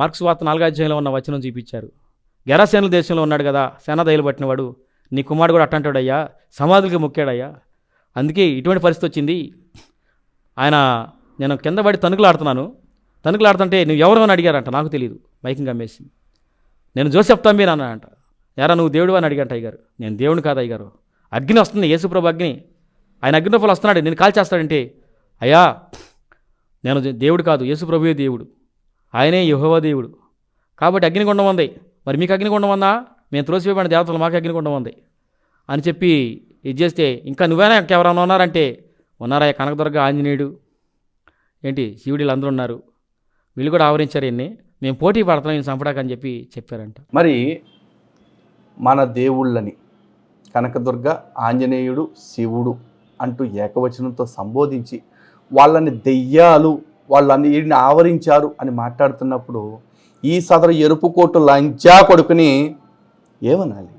Marks వార్త 4వ అధ్యాయంలో ఉన్న వచనం చూపించారు. గెరాసేనుల దేశంలో ఉన్నాడు కదా, సేనాదైలు పట్టినవాడు, నీ కుమారుడు కూడా అట్టంటాడయ్యా, సమాధులకి మొక్కాడయ్యా, అందుకే ఇటువంటి పరిస్థితి వచ్చింది. ఆయన నేను కింద పడి తణుకులాడుతుంటే నువ్వు ఎవరు అని అడిగారంట, నాకు తెలియదు, మైకింగ్ అమ్మేసి. నేను జోసెఫ్ తంబి అన్నానంట. యారా నువ్వు దేవుడు అని అడిగంట అయ్యగారు. నేను దేవుని కాదు అయ్యగారు, అగ్ని వస్తుంది, యేసుప్రభు అగ్ని, ఆయన అగ్నిలోపల వస్తున్నాడు, నేను కాల్చేస్తాడంటే, అయ్యా నేను దేవుడు కాదు, యేసుప్రభువే దేవుడు, ఆయనే యెహోవా దేవుడు, కాబట్టి అగ్నిగుండం ఉంది, మరి మీకు అగ్నిగుండం ఉందా, మేము త్రోసివేయబడిన దేవతలు మాకు అగ్నిగుండం ఉంది అని చెప్పి ఇది చేస్తే, ఇంకా నువ్వైనా ఇంకెవరైనా ఉన్నారంటే, ఉన్నారా కనకదుర్గ, ఆంజనేయుడు, ఏంటి శివుడు, వీళ్ళందరూ ఉన్నారు, వీళ్ళు కూడా ఆవరించారు, ఎన్ని మేము పోటీ పడతాం ఈయన చంపడాకని చెప్పి చెప్పారంట. మరి మన దేవుళ్ళని కనకదుర్గ, ఆంజనేయుడు, శివుడు అంటూ ఏకవచనంతో సంబోధించి వాళ్ళని దెయ్యాలు, వాళ్ళని వీడిని ఆవరించారు అని మాట్లాడుతున్నప్పుడు ఈ సదరు ఎరుపుకోటు లంజా కొడుకుని ఏమనాలి?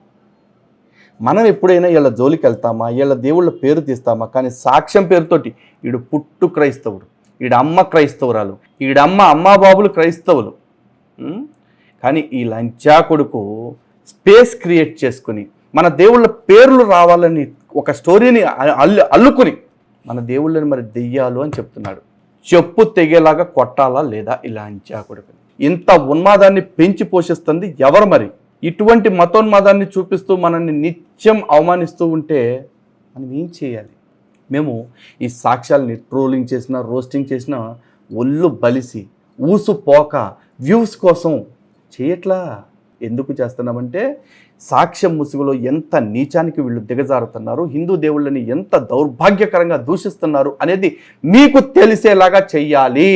మనం ఎప్పుడైనా వీళ్ళ జోలికి వెళ్తామా, వీళ్ళ దేవుళ్ళ పేరు తీస్తామా? కానీ సాక్ష్యం పేరుతోటి వీడు పుట్టు క్రైస్తవుడు, వీడమ్మ క్రైస్తవురాలు, వీడమ్మ అమ్మా బాబులు క్రైస్తవులు. కానీ ఈ లంచా కొడుకు స్పేస్ క్రియేట్ చేసుకుని మన దేవుళ్ళ పేర్లు రావాలని ఒక స్టోరీని అల్లుకుని మన దేవుళ్ళని మరి దెయ్యాలు అని చెప్తున్నాడు. చెప్పు తెగేలాగా కొట్టాలా లేదా ఈ లంచా కొడుకుని? ఇంత ఉన్మాదాన్ని పెంచి పోషిస్తుంది ఎవరు మరి? ఇటువంటి మతోన్మాదాన్ని చూపిస్తూ మనల్ని నిత్యం అవమానిస్తూ ఉంటే మనం ఏం చేయాలి? మేము ఈ సాక్ష్యాలని ట్రోలింగ్ చేసినా, రోస్టింగ్ చేసినా ఒళ్ళు బలిసి ఊసు పోక వ్యూస్ కోసం చేయట్లా. ఎందుకు చేస్తున్నామంటే సాక్ష్యం ముసుగులో ఎంత నీచానికి వీళ్ళు దిగజారుతున్నారు, హిందూ దేవుళ్ళని ఎంత దౌర్భాగ్యకరంగా దూషిస్తున్నారు అనేది మీకు తెలిసేలాగా చెయ్యాలి.